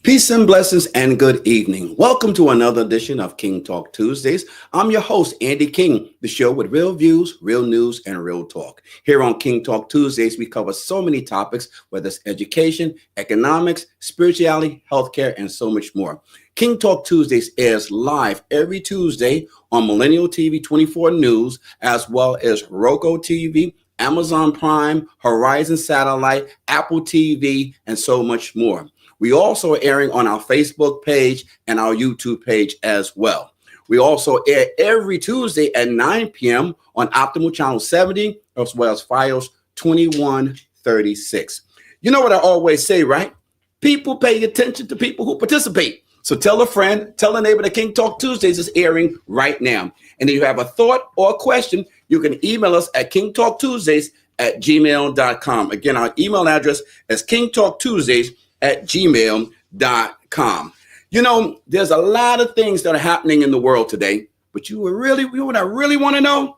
Peace and blessings and good evening. Welcome to another edition of King Talk Tuesdays. I'm your host, Andy King, the show with real views, real news, and real talk. Here on King Talk Tuesdays, we cover so many topics, whether it's education, economics, spirituality, healthcare, and so much more. King Talk Tuesdays airs live every Tuesday on Millennial TV 24 News, as well as Roku TV, Amazon Prime, Horizon Satellite, Apple TV, and so much more. We also are airing on our Facebook page and our YouTube page as well. We also air every Tuesday at 9 p.m. on Optimal Channel 70, as well as Fios 2136. You know what I always say, right? People pay attention to people who participate. So tell a friend, tell a neighbor that King Talk Tuesdays is airing right now. And if you have a thought or a question, you can email us at kingtalktuesdays@gmail.com. Again, our email address is kingtalktuesdays@gmail.com. You know, there's a lot of things that are happening in the world today, but you what I really want to know?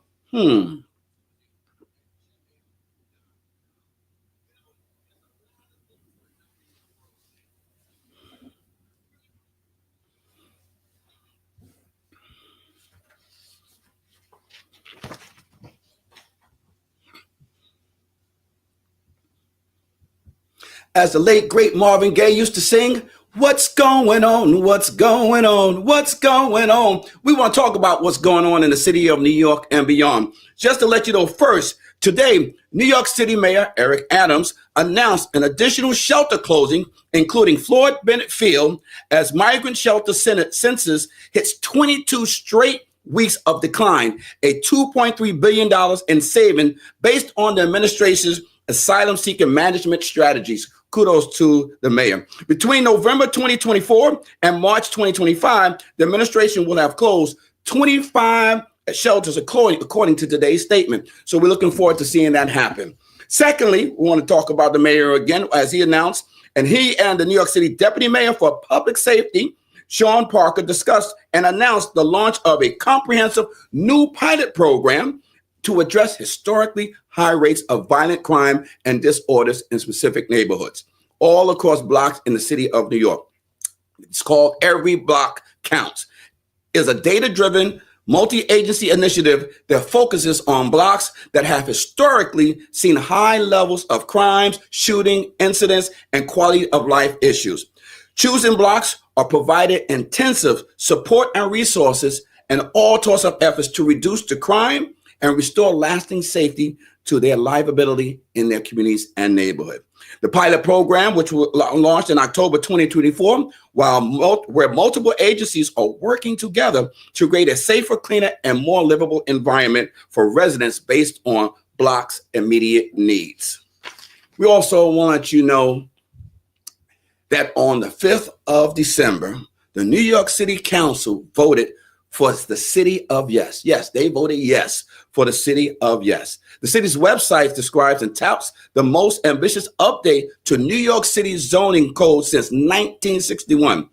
As the late, great Marvin Gaye used to sing, what's going on? What's going on? What's going on? We want to talk about what's going on in the city of New York and beyond. Just to let you know first, today, New York City Mayor Eric Adams announced an additional shelter closing, including Floyd Bennett Field, as migrant shelter census hits 22 straight weeks of decline, a $2.3 billion in saving based on the administration's asylum-seeker management strategies. Kudos to the mayor. Between November 2024 and March 2025, the administration will have closed 25 shelters according to today's statement. So we're looking forward to seeing that happen. Secondly, we want to talk about the mayor again, as he announced, and he and the New York City Deputy Mayor for Public Safety, Sean Parker, discussed and announced the launch of a comprehensive new pilot program to address historically high rates of violent crime and disorders in specific neighborhoods, all across blocks in the city of New York. It's called Every Block Counts. It's a data-driven, multi-agency initiative that focuses on blocks that have historically seen high levels of crimes, shooting, incidents, and quality of life issues. Choosing blocks are provided intensive support and resources and all sorts of efforts to reduce the crime and restore lasting safety to their livability in their communities and neighborhood. The pilot program, which was launched in October 2024, where multiple agencies are working together to create a safer, cleaner, and more livable environment for residents based on blocks' immediate needs. We also want you to know that on the 5th of December, the New York City Council voted for the city of yes. Yes, they voted yes for the city of yes. The city's website describes and touts the most ambitious update to New York City's zoning code since 1961.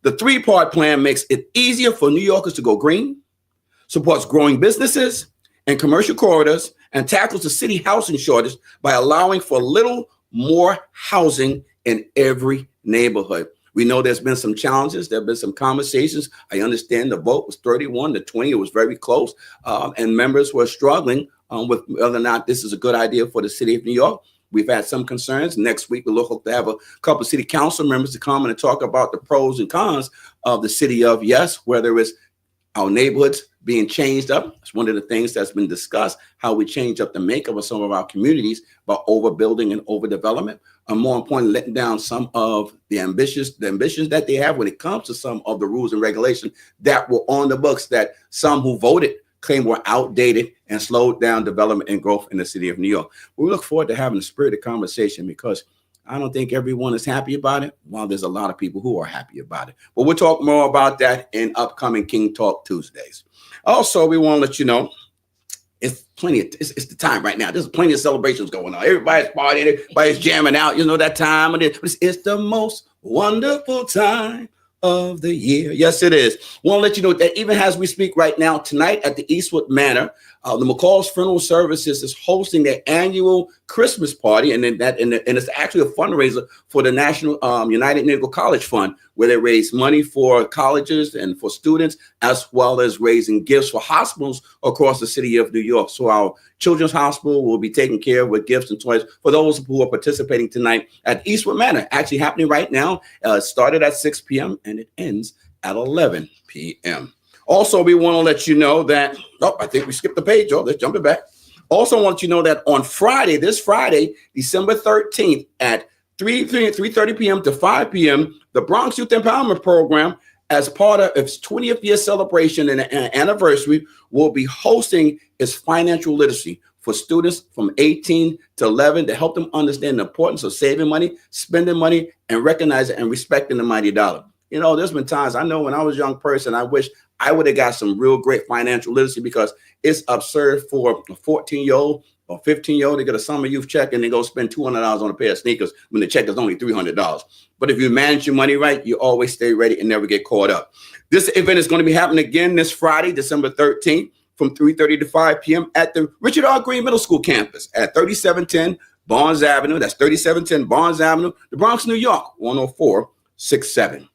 The three-part plan makes it easier for New Yorkers to go green, supports growing businesses and commercial corridors, and tackles the city housing shortage by allowing for a little more housing in every neighborhood. We know there's been some challenges. There have been some conversations. I understand the vote was 31-20. It was very close. And members were struggling with whether or not this is a good idea for the city of New York. We've had some concerns. Next week, we'll hope to have a couple of city council members to come in and talk about the pros and cons of the city of yes, whether it's our neighborhoods being changed up. It's one of the things that's been discussed, how we change up the makeup of some of our communities by overbuilding and overdevelopment. And more importantly, letting down some of the ambitions that they have when it comes to some of the rules and regulations that were on the books that some who voted claim were outdated and slowed down development and growth in the city of New York. We look forward to having a spirited conversation because I don't think everyone is happy about it, while there's a lot of people who are happy about it. But we'll talk more about that in upcoming King Talk Tuesdays. Also, we want to let you know it's the time right now. There's plenty of celebrations going on. Everybody's partying, everybody's jamming out. You know that time of it. It's the most wonderful time of the year. Yes, it is. Want to let you know that even as we speak right now, tonight at the Eastwood Manor, The McCall's Funeral Services is hosting their annual Christmas party, and it's actually a fundraiser for the National United Negro College Fund, where they raise money for colleges and for students, as well as raising gifts for hospitals across the city of New York. So our Children's Hospital will be taken care of with gifts and toys for those who are participating tonight at Eastwood Manor, actually happening right now. It started at 6 p.m. and it ends at 11 p.m. Also, we want to let you know that, I think we skipped the page. Let's jump it back. Also want you to know that on Friday, this Friday, December 13th at 3:30 p.m. to 5 p.m., the Bronx Youth Empowerment Program, as part of its 20th year celebration and anniversary, will be hosting its financial literacy for students from 18 to 11 to help them understand the importance of saving money, spending money, and recognizing and respecting the mighty dollar. There's been times I know when I was a young person, I wish I would have got some real great financial literacy, because it's absurd for a 14-year-old or 15-year-old to get a summer youth check and then go spend $200 on a pair of sneakers when the check is only $300. But if you manage your money right, you always stay ready and never get caught up. This event is going to be happening again this Friday, December 13th, from 3:30 to 5 p.m. at the Richard R. Green Middle School campus at 3710 Barnes Avenue. That's 3710 Barnes Avenue, the Bronx, New York, 10467.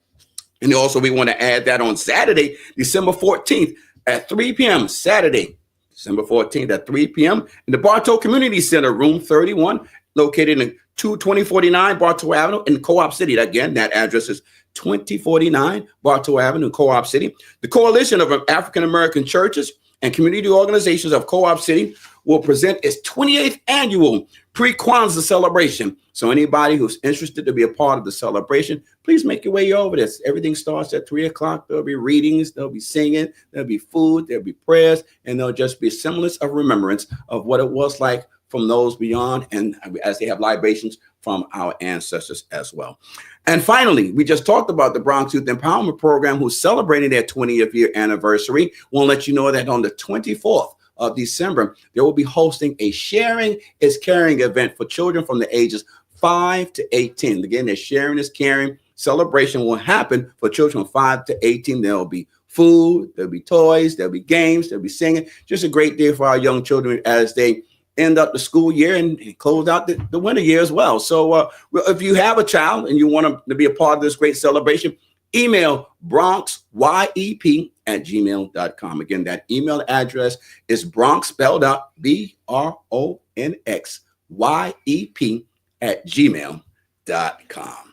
And also, we want to add that on Saturday, December 14th at 3 p.m., Saturday, December 14th at 3 p.m. in the Bartow Community Center, room 31, located in 2049 Bartow Avenue in Co-op City. Again, that address is 2049 Bartow Avenue, Co-op City. The Coalition of African American Churches and Community Organizations of Co-op City will present its 28th annual pre-Kwanzaa celebration. So anybody who's interested to be a part of the celebration, please make your way over this. Everything starts at 3 o'clock. There'll be readings, there'll be singing, there'll be food, there'll be prayers, and there'll just be a semblance of remembrance of what it was like from those beyond, and as they have libations from our ancestors as well. And finally, we just talked about the Bronx Youth Empowerment Program, who's celebrating their 20th year anniversary. We'll let you know that on the 24th of December, they will be hosting a Sharing is Caring event for children from the ages 5 to 18. Again, their Sharing is Caring celebration will happen for children from 5 to 18. There'll be food, there'll be toys, there'll be games, there'll be singing. Just a great day for our young children as they end up the school year and close out the winter year as well. So if you have a child and you want them to be a part of this great celebration, email bronxyep@gmail.com. Again, that email address is Bronx, spelled out BRONXYEP@gmail.com.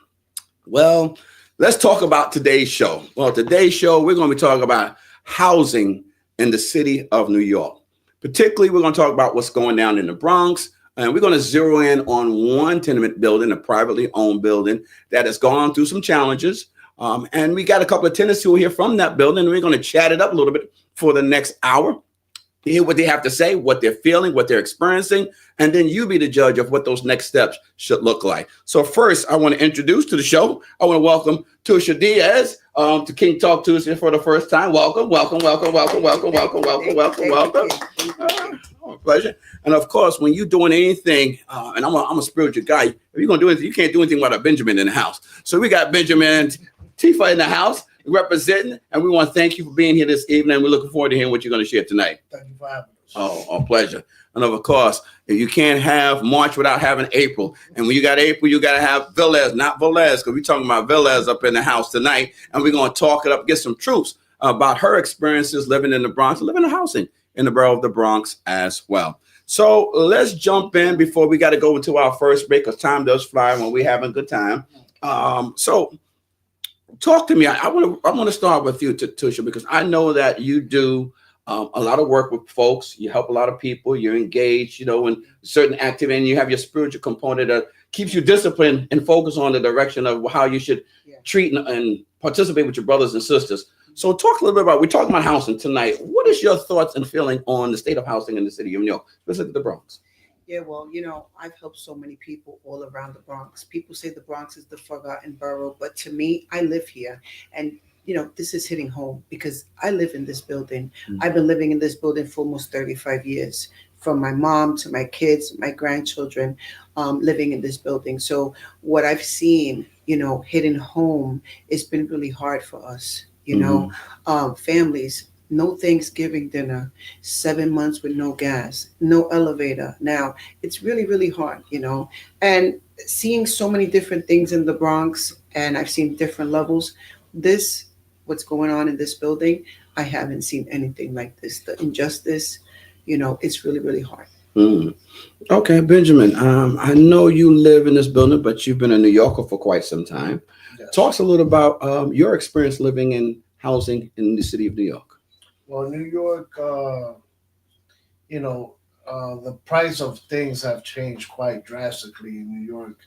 Well, let's talk about today's show. Well, today's show, we're going to be talking about housing in the city of New York. Particularly, we're going to talk about what's going down in the Bronx, and we're going to zero in on one tenement building, a privately owned building that has gone through some challenges. And we got a couple of tenants who are here from that building, and we're going to chat it up a little bit for the next hour. Hear what they have to say, what they're feeling, what they're experiencing, and then you be the judge of what those next steps should look like. So first, I want to introduce to the show, I want to welcome Tusha Diaz to King Talk Tuesday for the first time. Welcome. Pleasure. And of course, when you're doing anything, and I'm a spiritual guy, if you're going to do anything, you can't do anything without a Benjamin in the house. So we got Benjamin Tifa in the house representing, and we want to thank you for being here this evening. We're looking forward to hearing what you're going to share tonight. Thank you for having us. Oh, pleasure. And of course, if you can't have March without having April. And when you got April, you got to have Velez, not Velez, because we're talking about Velez up in the house tonight. And we're going to talk it up, get some truths about her experiences living in the Bronx, living in housing in the borough of the Bronx as well. So let's jump in before we got to go into our first break, because time does fly when we're having a good time. So talk to me. I want to start with you, Tusha, because I know that you do a lot of work with folks. You help a lot of people. You're engaged, in certain activity, and you have your spiritual component that keeps you disciplined and focused on the direction of how you should treat and participate with your brothers and sisters. So talk a little bit about, we're talking about housing tonight. What is your thoughts and feeling on the state of housing in the city of New York, specifically the Bronx? Yeah, well, I've helped so many people all around the Bronx. People say the Bronx is the forgotten borough, but to me, I live here. And, this is hitting home because I live in this building. Mm-hmm. I've been living in this building for almost 35 years, from my mom to my kids, my grandchildren, living in this building. So what I've seen, hitting home, it's been really hard for us, families no Thanksgiving dinner, 7 months with no gas, no elevator. Now, it's really, really hard, and seeing so many different things in the Bronx, and I've seen different levels. This, what's going on in this building, I haven't seen anything like this. The injustice, it's really, really hard. Mm. Okay, Benjamin. I know you live in this building, but you've been a New Yorker for quite some time. Talk Yes. us a little about your experience living in housing in the city of New York. Well, New York, you know, the price of things have changed quite drastically in New York.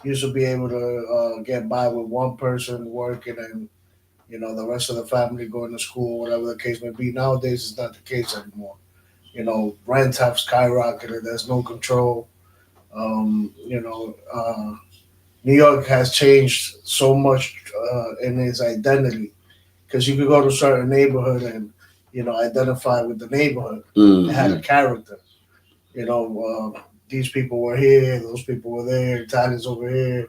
Used to be able to get by with one person working and the rest of the family going to school, whatever the case may be. Nowadays, it's not the case anymore. Rents have skyrocketed. There's no control. New York has changed so much in its identity because you could go to a certain neighborhood and identify with the neighborhood. It had a Mm-hmm. character. These people were here, those people were there, Italians over here,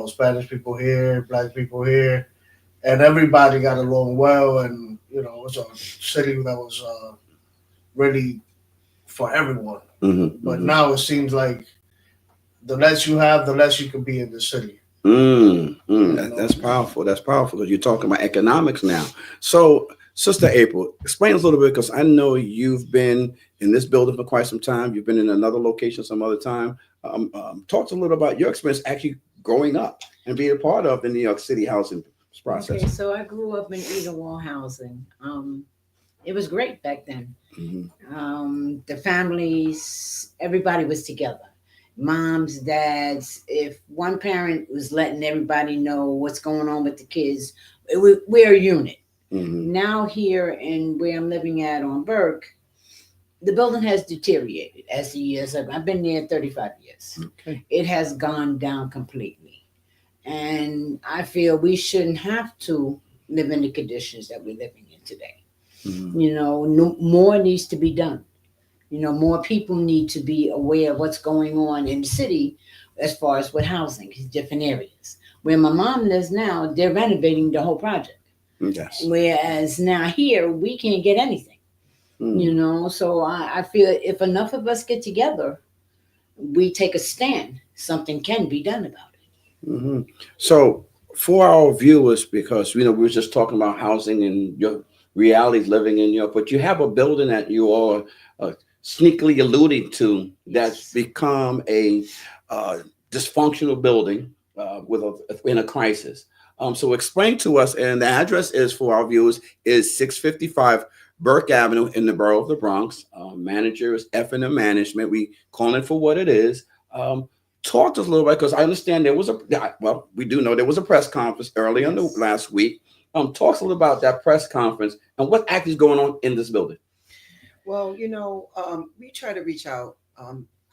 Spanish people here, black people here, and everybody got along well. And it was a city that was really for everyone. But Mm-hmm. now it seems like the less you have, the less you can be in the city. That's powerful. That's powerful because you're talking about economics now. So, Sister April, explain us a little bit because I know you've been in this building for quite some time. You've been in another location some other time. Talk to us a little about your experience actually growing up and being a part of the New York City housing process. Okay, so I grew up in either wall housing. It was great back then. Mm-hmm. The families, everybody was together. Moms, dads. If one parent was letting everybody know what's going on with the kids, we're a unit. Mm-hmm. Now here in where I'm living at on Burke, the building has deteriorated as the years have. I've been there 35 years. Okay. It has gone down completely, and I feel we shouldn't have to live in the conditions that we're living in today. Mm-hmm. No, more needs to be done. More people need to be aware of what's going on in the city as far as with housing, different areas. Where my mom lives now, they're renovating the whole project. Yes. Whereas now here, we can't get anything. Mm-hmm. So I feel if enough of us get together, we take a stand, something can be done about Hmm. So, for our viewers, because we were just talking about housing and your realities living in Europe, but you have a building that you are sneakily alluding to it. that's Yes. become a uh, dysfunctional building in a crisis. So, explain to us, and the address is for our viewers is 655 Burke Avenue in the borough of the Bronx. Manager is F&M Management. We call it for what it is. Um, Talk to us a little bit because I understand there was we do know there was a press conference early in the Yes. last week. Talk us a little about that press conference and what actually is going on in this building. Well, we try to reach out.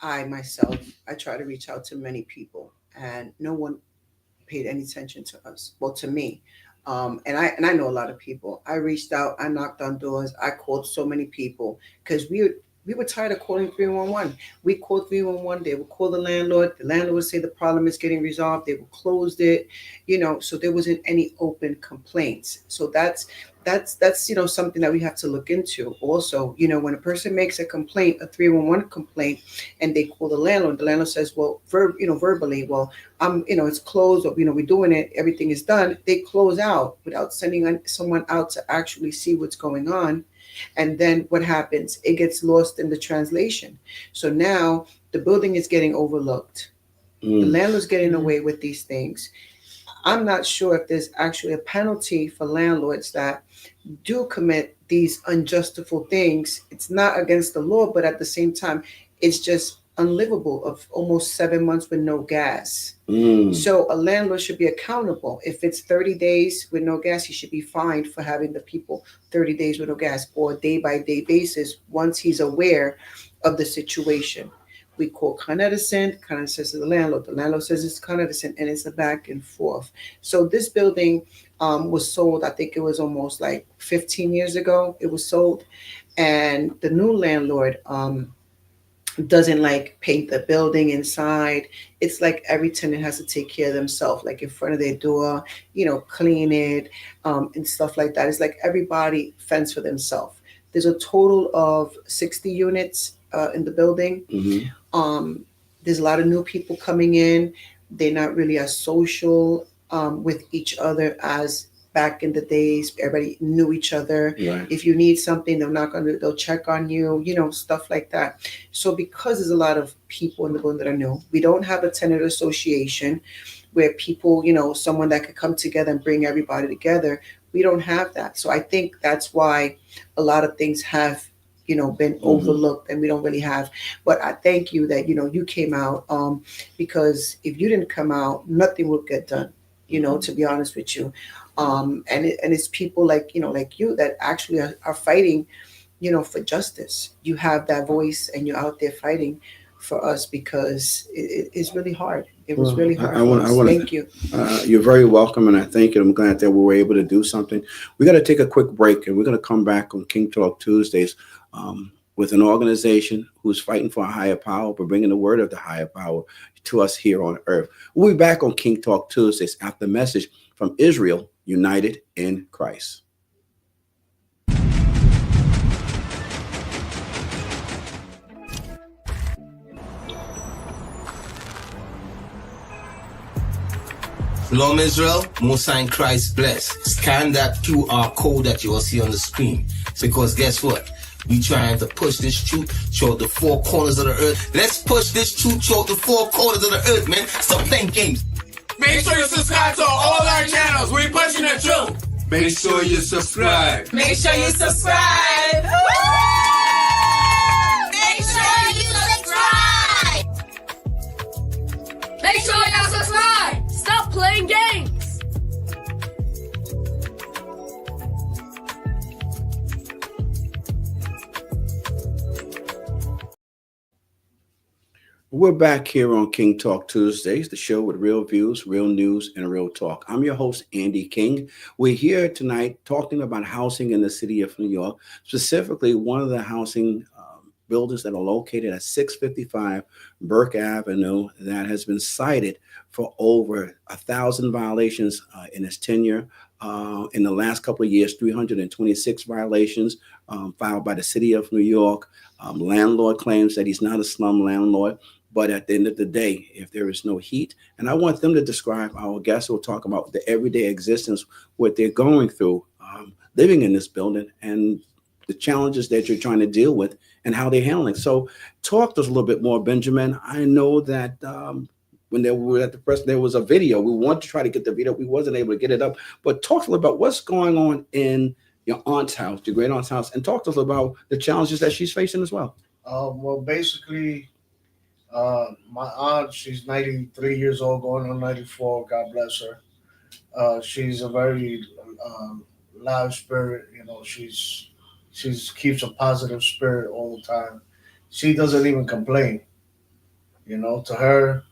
I myself, I try to reach out to many people, and no one paid any attention to us. Well, to me, and I know a lot of people. I reached out, I knocked on doors, I called so many people because we were tired of calling 311. We called 311. They would call the landlord. The landlord would say the problem is getting resolved. They would close it. So there wasn't any open complaints. So that's something that we have to look into. Also, when a person makes a complaint, a 311 complaint, and they call the landlord says, well, verbally, well, it's closed, or we're doing it, everything is done. They close out without sending someone out to actually see what's going on. And then what happens? It gets lost in the translation. So now the building is getting overlooked. The Mm. landlord's getting Mm. away with these things. I'm not sure if there's actually a penalty for landlords that do commit these unjustifiable things. It's not against the law, but at the same time, it's just unlivable of almost 7 months with no gas. Mm. So a landlord should be accountable. If it's 30 days with no gas, he should be fined for having the people 30 days with no gas or day by day basis once he's aware of the situation. We call Con Edison, Con Edison says to the landlord says it's Con Edison, and it's a back and forth. So this building was sold, I think it was almost like 15 years ago, it was sold. And the new landlord, doesn't like paint the building inside. It's like every tenant has to take care of themselves, like in front of their door, clean it, and stuff like that. It's like everybody fends for themselves. There's a total of 60 units in the building. Mm-hmm. um, there's a lot of new people coming in. They're not really as social with each other as back in the days. Everybody knew each other. Right. If you need something, they'll check on you, stuff like that. So because there's a lot of people in the building that are new, we don't have a tenant association where people, someone that could come together and bring everybody together. We don't have that. So I think that's why a lot of things have been overlooked, and we don't really have. But I thank you that you came out, because if you didn't come out, nothing would get done, to be honest with you. And it's people like like you that actually are fighting for justice. You have that voice and you're out there fighting for us, because it's really hard. It was really hard. Thank you. You're very welcome, and I thank you. I'm glad that we were able to do something. We got to take a quick break, and we're going to come back on King Talk Tuesdays with an organization who's fighting for a higher power, but bringing the word of the higher power to us here on earth. We'll be back on King Talk Tuesdays after the message from Israel United in Christ. Shalom Israel, Musa in Christ bless. Scan that QR code that you will see on the screen. Because guess what? We trying to push this truth throughout the four corners of the earth. Let's push this truth throughout the four corners of the earth, man. Stop playing games. Make sure you subscribe to all our channels. We pushing the truth. Make sure you subscribe. Make sure you subscribe. Make sure you subscribe. Make sure you subscribe. Stop playing games. We're back here on King Talk Tuesdays, the show with real views, real news, and real talk. I'm your host, Andy King. We're here tonight talking about housing in the city of New York, specifically one of the housing buildings that are located at 655 Burke Avenue that has been cited for over 1,000 violations in its tenure. In the last couple of years, 326 violations filed by the city of New York. Landlord claims that he's not a slum landlord. But at the end of the day, if there is no heat, and I want them to describe, our guests will talk about the everyday existence, what they're going through, living in this building, and the challenges that you're trying to deal with and how they're handling. So talk to us a little bit more, Benjamin. I know that when they were at the press, there was a video. We want to try to get the video. We wasn't able to get it up. But talk to us about what's going on in your aunt's house, your great aunt's house, and talk to us about the challenges that she's facing as well. Well, basically, my aunt, she's 93 years old, going on 94. God bless her. She's a very loud spirit. She's keeps a positive spirit all the time. She doesn't even complain. To her,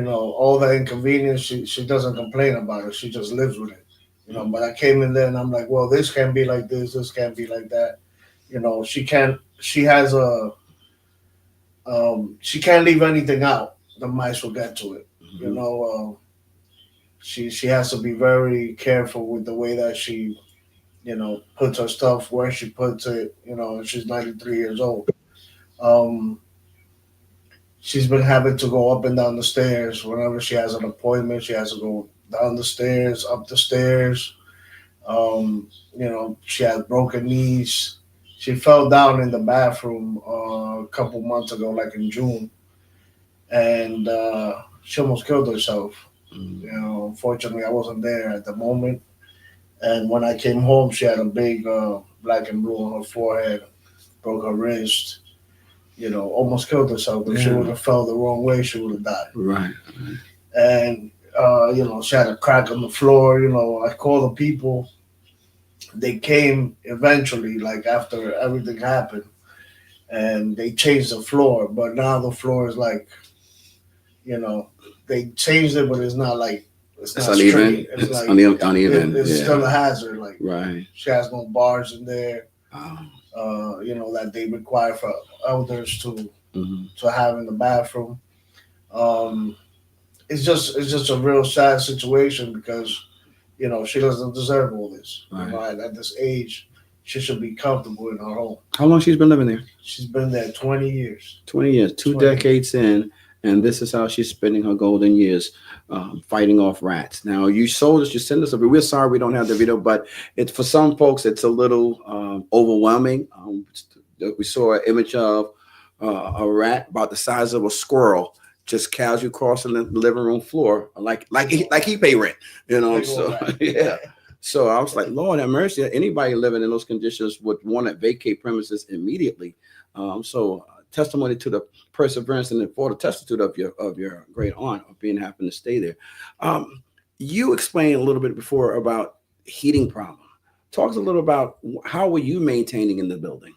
all the inconvenience, she doesn't complain about it. She just lives with it. But I came in there and I'm like, well, this can't be like this can't be like that. She can't leave anything out. The mice will get to it. She has to be very careful with the way that she, puts her stuff where she puts it, and she's 93 years old. She's been having to go up and down the stairs. Whenever she has an appointment, she has to go down the stairs, up the stairs. She has broken knees. She fell down in the bathroom a couple months ago, like in June, and she almost killed herself. Unfortunately, I wasn't there at the moment. And when I came home, she had a big black and blue on her forehead, broke her wrist, almost killed herself. If she would have fell the wrong way, she would have died. Right. And, she had a crack on the floor. I called the people. They came eventually, like after everything happened, and they changed the floor. But now the floor is like, they changed it, but it's not like, it's not uneven. straight. It's like, uneven. It's still a hazard. Like, right. She has no bars in there, that they require for elders to to have in the bathroom. Um, it's just a real sad situation because she doesn't deserve all this. Right. At this age, she should be comfortable in her home. How long she's been living there? She's been there 20 years. 20 years, 20 decades in, and this is how she's spending her golden years fighting off rats. Now, you sold us, you sent us a video. We're sorry we don't have the video, but it's for some folks, it's a little overwhelming. We saw an image of a rat about the size of a squirrel just casually crossing the living room floor, like he pay rent, So yeah. So I was like, Lord have mercy. Anybody living in those conditions would want to vacate premises immediately. So testimony to the perseverance and for the testitude of your great aunt of being happy to stay there. You explained a little bit before about heating problem. Talk a little about how were you maintaining in the building?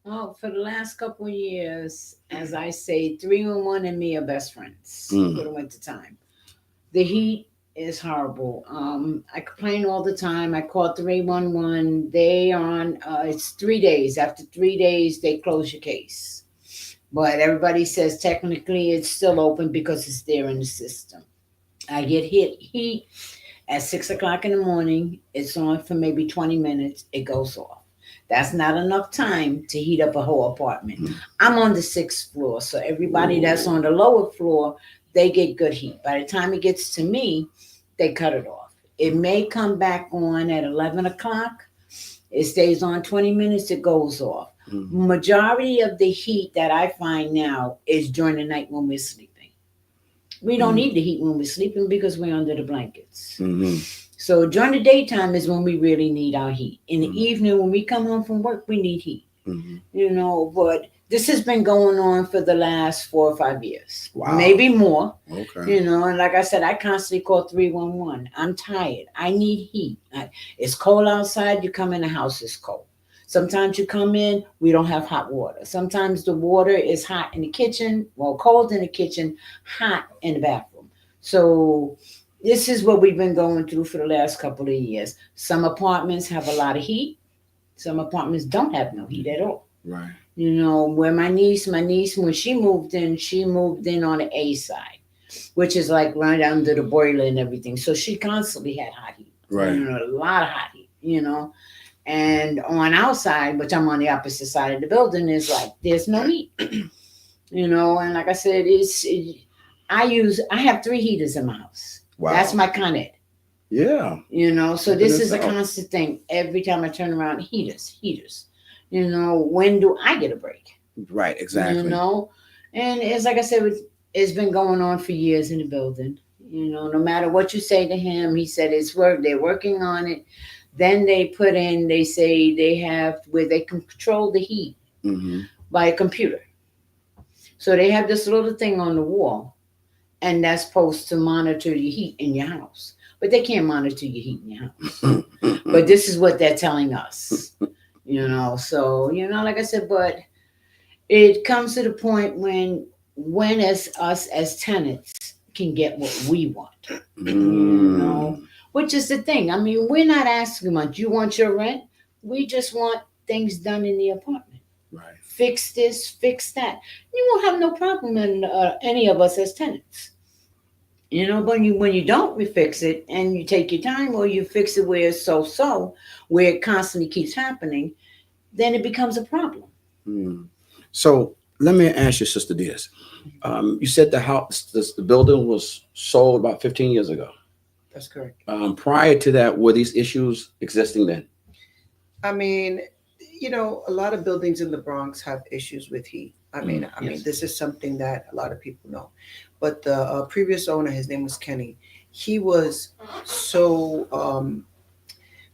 Oh, for the last couple of years, as I say, 311 and me are best friends for the winter time. The heat is horrible. I complain all the time. I call 311. They on it's 3 days. After 3 days, they close your case. But everybody says technically it's still open because it's there in the system. I get heat at 6 o'clock in the morning. It's on for maybe 20 minutes. It goes off. That's not enough time to heat up a whole apartment. I'm on the 6th floor, so everybody that's on the lower floor, they get good heat. By the time it gets to me, they cut it off. It may come back on at 11 o'clock. It stays on 20 minutes, it goes off. Majority of the heat that I find now is during the night when we're sleeping. We don't need the heat when we're sleeping because we're under the blankets. So during the daytime is when we really need our heat. In the evening, when we come home from work, we need heat. But this has been going on for the last 4 or 5 years. Wow. Maybe more. Okay. And like I said, I constantly call 311. I'm tired. I need heat. It's cold outside. You come in, the house is cold. Sometimes you come in, we don't have hot water. Sometimes the water is hot in the kitchen, cold in the kitchen, hot in the bathroom. So this is what we've been going through for the last couple of years. Some apartments have a lot of heat. Some apartments don't have no heat at all. Right. Where my niece, when she moved in on the A side, which is like right under the boiler and everything. So she constantly had hot heat. Right. A lot of hot heat, And on our side, which I'm on the opposite side of the building, is like there's no heat. And like I said, I have 3 heaters in my house. Wow. That's my Con Ed. Yeah. So this is a constant thing. Every time I turn around, heaters. When do I get a break? Right, exactly. And it's like I said, it's been going on for years in the building. No matter what you say to him, he said they're working on it. Then they say they have where they can control the heat by a computer. So they have this little thing on the wall. And that's supposed to monitor your heat in your house. But they can't monitor your heat in your house. But this is what they're telling us. So, like I said, but it comes to the point when as us as tenants can get what we want. Which is the thing. I mean, we're not asking much. You want your rent? We just want things done in the apartment. Right. Fix this, fix that. You won't have no problem in any of us as tenants. When you don't refix it and you take your time or you fix it where it's so, where it constantly keeps happening, then it becomes a problem. So let me ask you, Sister Diaz. You said the building was sold about 15 years ago. That's correct. Prior to that, were these issues existing then? I mean, a lot of buildings in the Bronx have issues with heat. I mean, this is something that a lot of people know. But the previous owner, his name was Kenny. He was so,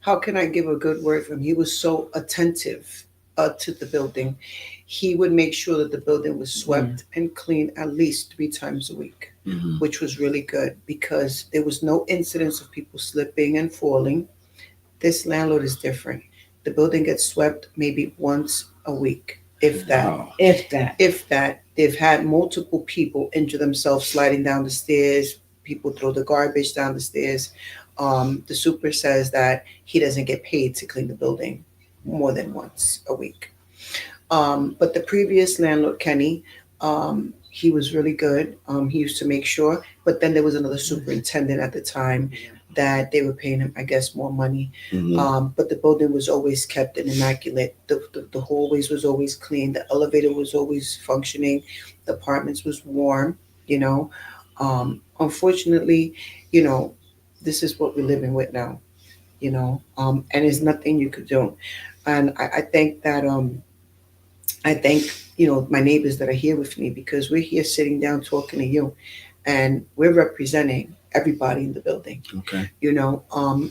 how can I give a good word for him? He was so attentive to the building. He would make sure that the building was swept and cleaned at least 3 times a week, which was really good because there was no incidents of people slipping and falling. This landlord is different. The building gets swept maybe once a week, if that. Wow. If that. They've had multiple people injure themselves sliding down the stairs. People throw the garbage down the stairs. The super says that he doesn't get paid to clean the building more than once a week. But the previous landlord, Kenny, he was really good. He used to make sure. But then there was another superintendent at the time that they were paying him, I guess, more money. But the building was always kept and immaculate. The hallways was always clean. The elevator was always functioning. The apartments was warm. You know, unfortunately, you know, this is what we're living with now. You know, and there's nothing you could do. And I think that I thank, you know, my neighbors that are here with me because we're here sitting down talking to you and we're representing everybody in the building. Okay. You know,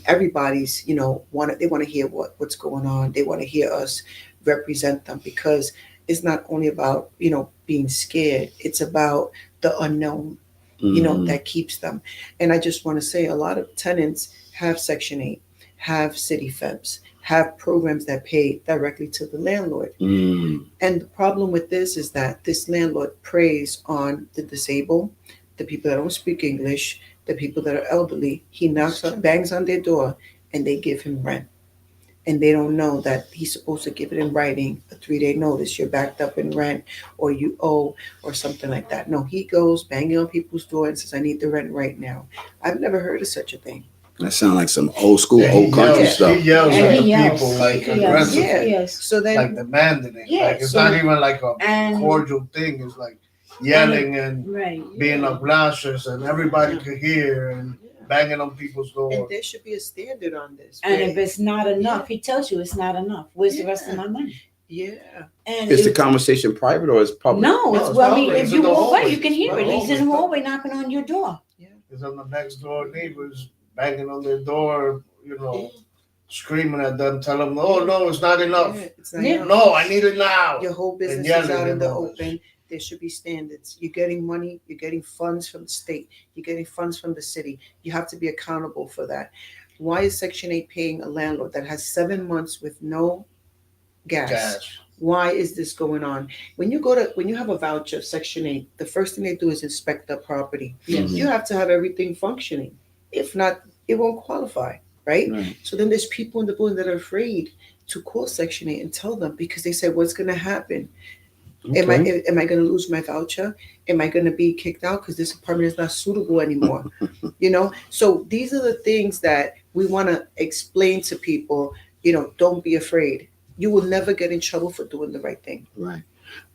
everybody's, you know, they want to hear what's going on. They want to hear us represent them because it's not only about, you know, being scared. It's about the unknown, you know, that keeps them. And I just want to say a lot of tenants have Section 8, have city febs, have programs that pay directly to the landlord. And the problem with this is that this landlord preys on the disabled, the people that don't speak English, the people that are elderly. He bangs on their door and they give him rent. And they don't know that he's supposed to give it in writing, a 3-day notice. You're backed up in rent or you owe or something like that. No, he goes banging on people's door and says, I need the rent right now. I've never heard of such a thing. That sounds like some old school, old country stuff. He yells And at he the yells. people like He yells. aggressively, Yes. So then, like demanding it. Yeah, Like it's so- not even like a And cordial thing. It's like yelling and right. being obnoxious, and everybody could hear and banging on people's and door. there should be a standard on this. And where- if it's not enough, he tells you it's not enough. Where's the rest of my money? yeah. And Is the it- conversation private or is public? no, No, it's it's well, I mean, public. if It's you in the walk away, hallway. you can hear It's it. in the He's in the hallway. hallway knocking on your door. It's on the next door neighbors banging on their door, you know, screaming at them, tell them, oh no, it's not enough. Yeah, it's not Yeah. enough. No, I need it now. Your whole business is yelling out in and the all this. open. There should be standards. You're getting money. You're getting funds from the state. You're getting funds from the city. You have to be accountable for that. Why is Section 8 paying a landlord that has 7 months with no gas? Gosh. Why is this going on? When you have a voucher of Section 8, the first thing they do is inspect the property. Yes. You have to have everything functioning. If not, it won't qualify, right? Right. So then there's people in the building that are afraid to call Section 8 and tell them because they said, what's going to happen? Am I going to lose my voucher? Am I going to be kicked out because this apartment is not suitable anymore? You know, so these are the things that we want to explain to people. You know, don't be afraid. You will never get in trouble for doing the right thing. Right.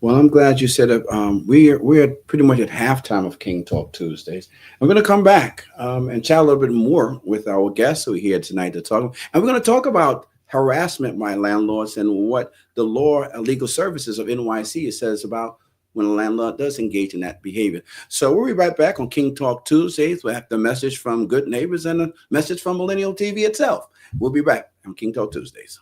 Well, I'm glad you said it. We're pretty much at halftime of King Talk Tuesdays. I'm going to come back and chat a little bit more with our guests who are here tonight to talk. And we're going to talk about harassment by landlords and what the law and legal services of NYC says about when a landlord does engage in that behavior. So we'll be right back on King Talk Tuesdays. We'll have the message from Good Neighbors and a message from Millennial TV itself. We'll be back on King Talk Tuesdays.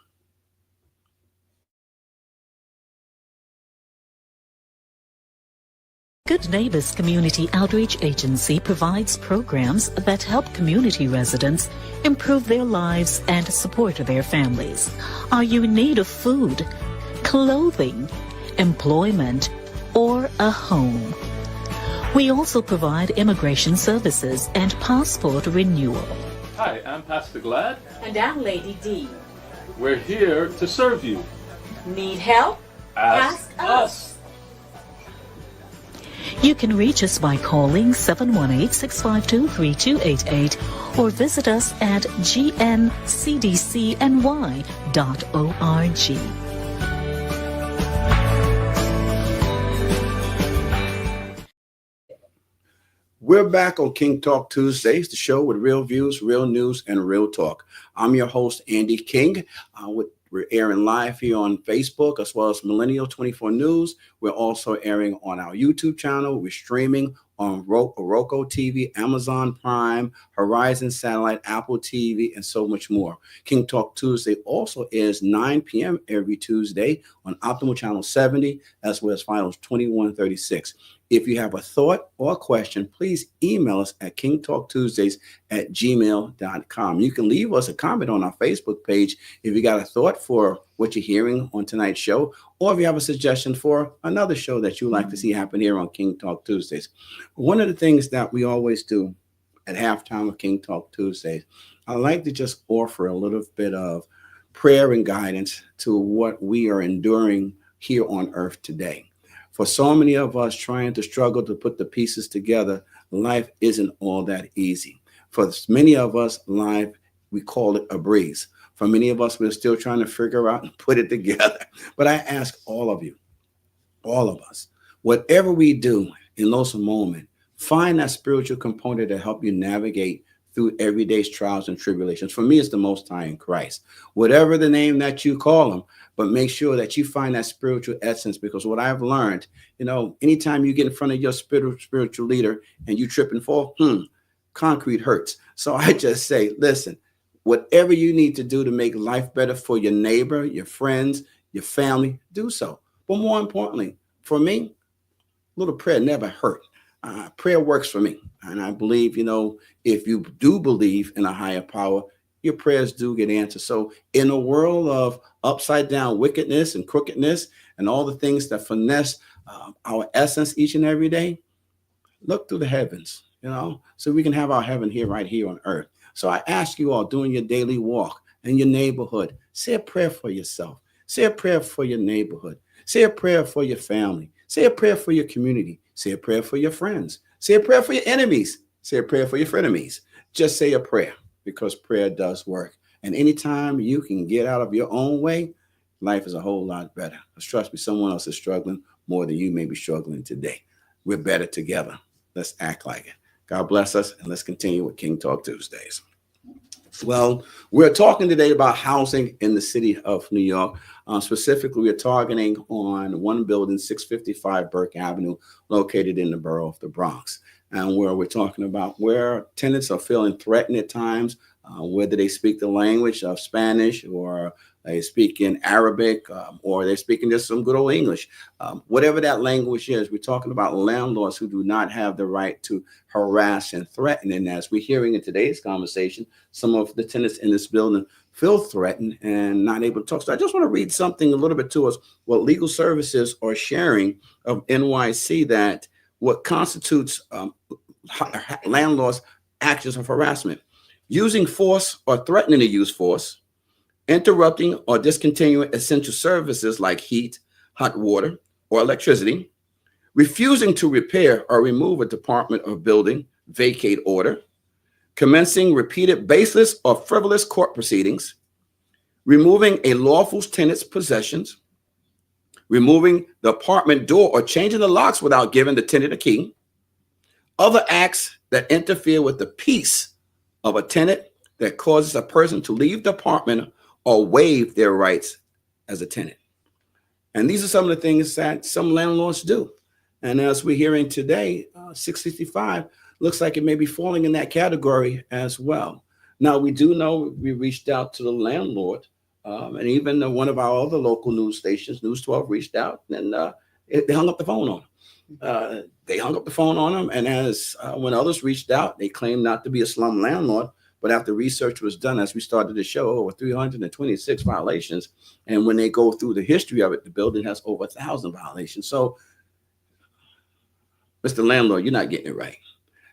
Good Neighbors Community Outreach Agency provides programs that help community residents improve their lives and support their families. Are you in need of food, clothing, employment, or a home? We also provide immigration services and passport renewal. Hi, I'm Pastor Glad. And I'm Lady D. We're here to serve you. Need help? Ask us. You can reach us by calling 718-652-3288 or visit us at gncdcny.org. We're back on King Talk Tuesdays, the show with real views, real news, and real talk. I'm your host, Andy King. We're airing live here on Facebook as well as Millennial 24 News. We're also airing on our YouTube channel. We're streaming on Roku TV, Amazon Prime, Horizon Satellite, Apple TV, and so much more. King Talk Tuesday also is 9 p.m. every Tuesday on Optimal Channel 70 as well as Finals 2136. If you have a thought or a question, please email us at kingtalktuesdays@gmail.com. You can leave us a comment on our Facebook page if you got a thought for what you're hearing on tonight's show, or if you have a suggestion for another show that you'd like to see happen here on King Talk Tuesdays. One of the things that we always do at halftime of King Talk Tuesdays, I like to just offer a little bit of prayer and guidance to what we are enduring here on earth today. For so many of us trying to struggle to put the pieces together, life isn't all that easy. For many of us, life, we call it a breeze. For many of us, we're still trying to figure out and put it together. But I ask all of you, all of us, whatever we do in those moments, find that spiritual component to help you navigate through everyday's trials and tribulations. For me, it's the Most High in Christ. Whatever the name that you call him, but make sure that you find that spiritual essence, because what I've learned, anytime you get in front of your spiritual leader and you trip and fall, concrete hurts. So I just say, listen, whatever you need to do to make life better for your neighbor, your friends, your family, do so. But more importantly, for me, little prayer never hurt. Prayer works for me. And I believe, if you do believe in a higher power, your prayers do get answered. So in a world of upside down wickedness and crookedness and all the things that finesse our essence each and every day, look through the heavens, so we can have our heaven here, right here on earth. So I ask you all, doing your daily walk in your neighborhood, say a prayer for yourself. Say a prayer for your neighborhood. Say a prayer for your family. Say a prayer for your community. Say a prayer for your friends. Say a prayer for your enemies. Say a prayer for your frenemies. Just say a prayer, because prayer does work. And anytime you can get out of your own way, life is a whole lot better. Because trust me, someone else is struggling more than you may be struggling today. We're better together. Let's act like it. God bless us, and let's continue with King Talk Tuesdays. Well, we're talking today about housing in the city of New York. Specifically, we're targeting on one building, 655 Burke Avenue, located in the borough of the Bronx. And where we're talking about where tenants are feeling threatened at times, whether they speak the language of Spanish or they speak in Arabic, or they're speaking just some good old English. Whatever that language is, we're talking about landlords who do not have the right to harass and threaten. And as we're hearing in today's conversation, some of the tenants in this building feel threatened and not able to talk. So I just want to read something a little bit to us, what legal services are sharing of NYC, that what constitutes landlords' actions of harassment: using force or threatening to use force, interrupting or discontinuing essential services like heat, hot water, or electricity, refusing to repair or remove a department or building vacate order, commencing repeated baseless or frivolous court proceedings, removing a lawful tenant's possessions, removing the apartment door or changing the locks without giving the tenant a key, other acts that interfere with the peace of a tenant that causes a person to leave the apartment or waive their rights as a tenant. And these are some of the things that some landlords do. And as we're hearing today, 665 looks like it may be falling in that category as well. Now, we do know we reached out to the landlord, and even one of our other local news stations, News 12, reached out, and they hung up the phone on him. They hung up the phone on him, and as when others reached out, they claimed not to be a slum landlord. But after research was done, as we started the show, over 326 violations. And when they go through the history of it, the building has over 1,000 violations. So, Mr. Landlord, you're not getting it right.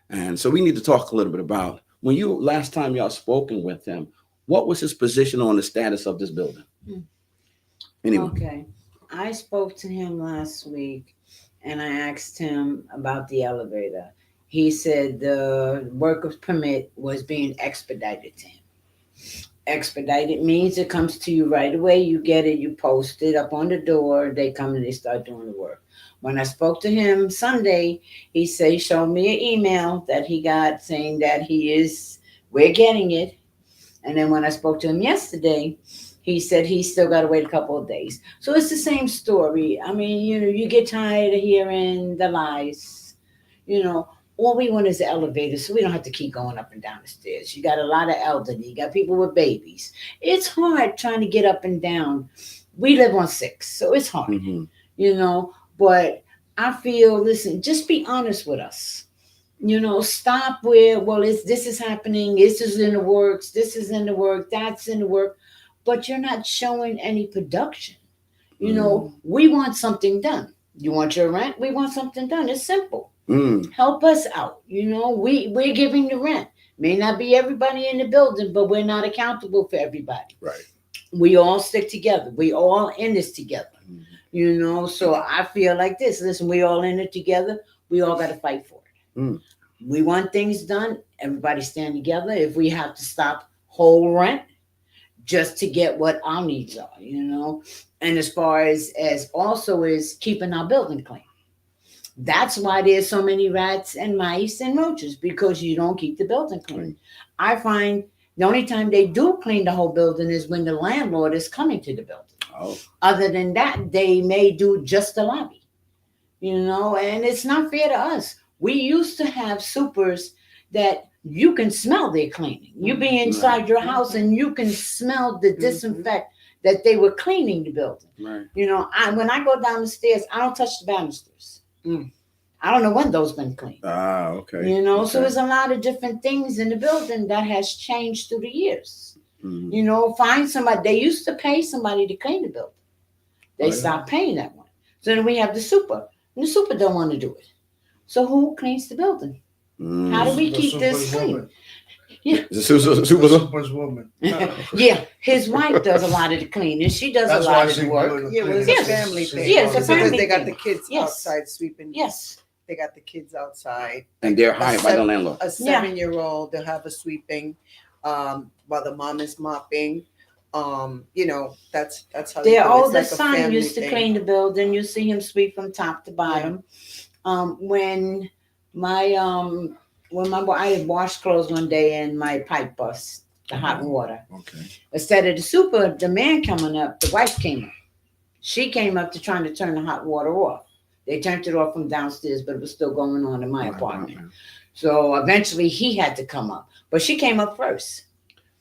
And so we need to talk a little bit about, when you last time y'all spoken with him, what was his position on the status of this building? Anyway. Okay. I spoke to him last week, and I asked him about the elevator. He said the worker's permit was being expedited to him. Expedited means it comes to you right away. You get it, you post it up on the door, they come and they start doing the work. When I spoke to him Sunday, he said he showed me an email that he got saying that we're getting it. And then when I spoke to him yesterday, he said he's still got to wait a couple of days. So it's the same story. I mean, you get tired of hearing the lies, All we want is the elevator, so we don't have to keep going up and down the stairs. You got a lot of elderly. You got people with babies. It's hard trying to get up and down. We live on 6, so it's hard, But I feel, listen, just be honest with us. Stop where, this is happening. This is in the works. This is in the work. That's in the work. But you're not showing any production. We want something done. You want your rent? We want something done. It's simple. Help us out. We're giving the rent. May not be everybody in the building, but we're not accountable for everybody. Right. We all stick together. We all in this together. So I feel like this. Listen, we all in it together. We all got to fight for it. We want things done. Everybody stand together. If we have to stop whole rent just to get what our needs are, and as far as also is keeping our building clean. That's why there's so many rats and mice and roaches, because you don't keep the building clean. I find the only time they do clean the whole building is when the landlord is coming to the building. Other than that, they may do just the lobby, and it's not fair to us. We used to have supers that you can smell their cleaning. You be inside your house and you can smell the disinfect that they were cleaning the building. Right. When I go down the stairs, I don't touch the banisters. I don't know when those been cleaned. Okay. So there's a lot of different things in the building that has changed through the years. Find somebody. They used to pay somebody to clean the building. They stopped paying that one. So then we have the super. And the super don't want to do it. So who cleans the building? How do we keep this clean? Yeah. The super's woman. Yeah, his wife does a lot of the cleaning. She does a lot of the work. Yeah, well, it's a family thing. Yeah, it's a family because they got thing. the kids outside sweeping. Yes. They got the kids outside. And they're hired by the landlord. A 7-year-old, they'll have a sweeping while the mom is mopping. That's how their oldest like son used to clean the building. You see him sweep from top to bottom. When I had washed clothes one day and my pipe bust, the hot water. Okay. Instead of the super, the man coming up, the wife came up. She came up to trying to turn the hot water off. They turned it off from downstairs, but it was still going on in my apartment. So eventually he had to come up, but she came up first.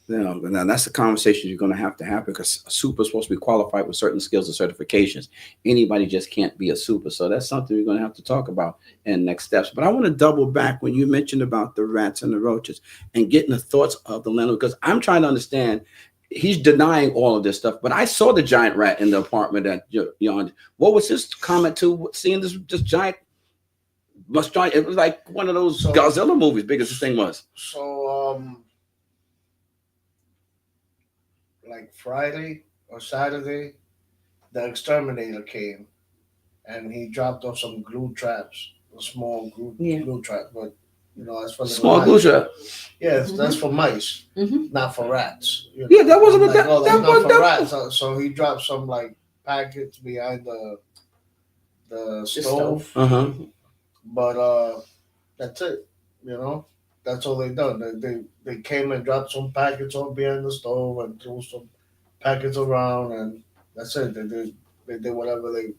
Now that's the conversation you're going to have because a super is supposed to be qualified with certain skills and certifications. Anybody just can't be a super. So that's something we're going to have to talk about in next steps. But I want to double back when you mentioned about the rats and the roaches and getting the thoughts of the landlord, because I'm trying to understand. He's denying all of this stuff, but I saw the giant rat in the apartment that you're on. What was his comment to seeing this giant? It was like one of those Godzilla movies, big as this thing was. So, like Friday or Saturday, the exterminator came, and he dropped off some glue traps, a small glue trap, but as for the small glue trap. Yes, that's for mice, not for rats. Yeah, that wasn't that not for rats. So he dropped some like packets behind the stove. But that's it. That's all they done. They came and dropped some packets all behind the stove and threw some packets around, and that's it. They did whatever they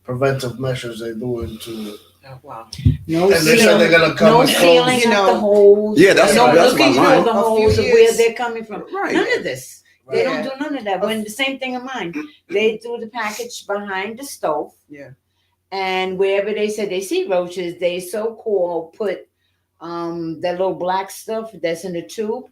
preventive measures they do into. Oh, wow. No and they said they're gonna come and sealing close. up the holes. Yeah, that's looking my through the holes of where they're coming from. Right. None of this. They don't do none of that. When the same thing of mine, they threw the package behind the stove. Yeah. And wherever they said they see roaches, they so-called put that little black stuff that's in the tube.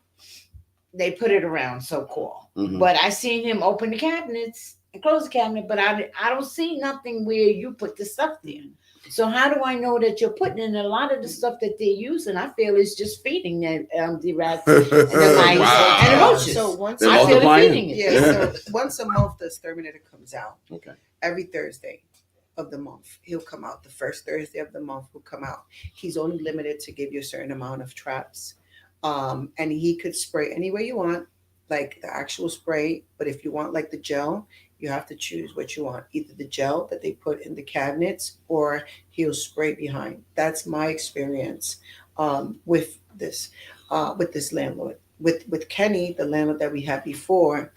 They put it around so-called. But I seen him open the cabinets and close the cabinet, but I don't see nothing where you put the stuff there. So how do I know that you're putting in a lot of the stuff that they're using? I feel it's just feeding the rats and the mice and the roaches. So once I feel it's feeding it. Yeah. So once a month, the exterminator comes out. Okay. Every Thursday of the month, he'll come out. The first Thursday of the month will come out. He's only limited to give you a certain amount of traps, and he could spray any way you want, like the actual spray. But if you want like the gel, you have to choose what you want, either the gel that they put in the cabinets or he'll spray behind. That's my experience with this landlord. With Kenny, the landlord that we had before,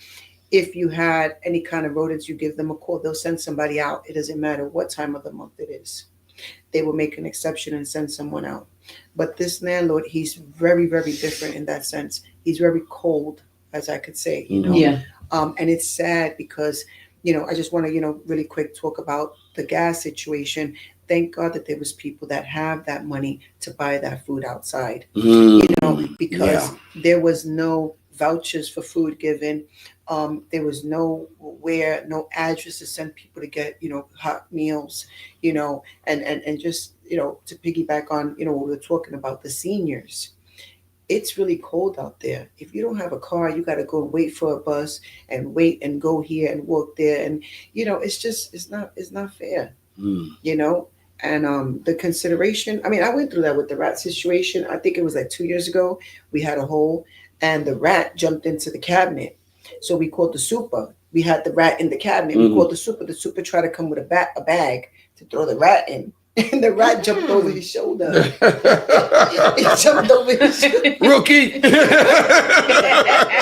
if you had any kind of rodents, you give them a call. They'll send somebody out. It doesn't matter what time of the month it is. They will make an exception and send someone out. But this landlord, he's very, very different in that sense. He's very cold, as I could say, Yeah. And it's sad because, I just want to, really quick talk about the gas situation. Thank God that there was people that have that money to buy that food outside, because there was no vouchers for food given. There was no address to send people to get, hot meals, and just, to piggyback on, what we were talking about, the seniors. it's really cold out there. If you don't have a car, you got to go and wait for a bus and wait and go here and walk there. And, it's not fair, you know? And the consideration, I mean, I went through that with the rat situation. I think it was like 2 years ago. We had a hole and the rat jumped into the cabinet. So we called the super. We had the rat in the cabinet. We called the super. The super tried to come with a bag to throw the rat in. And the rat jumped over his shoulder. It jumped over his shoulder. Rookie.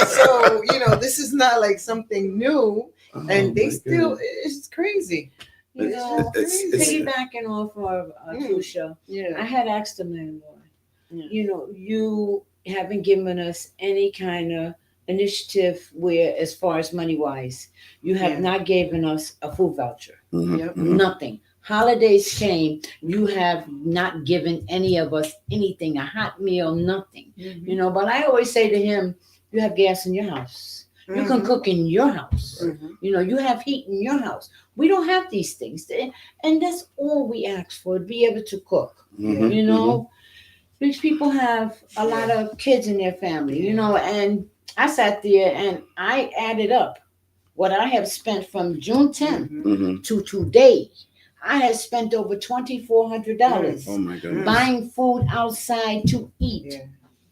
So, this is not like something new. And they still, it's crazy. Piggybacking off of Tusha, I had asked the landlord, you haven't given us any kind of initiative where, as far as money wise, you have not given us a food voucher. Nothing. Holidays came, you have not given any of us anything, a hot meal, nothing. But I always say to him, you have gas in your house. You can cook in your house. You have heat in your house. We don't have these things. And that's all we ask for, to be able to cook. These people have a lot of kids in their family, and I sat there and I added up what I have spent from June 10th to today. I had spent over $2,400 oh my goodness. buying food outside to eat.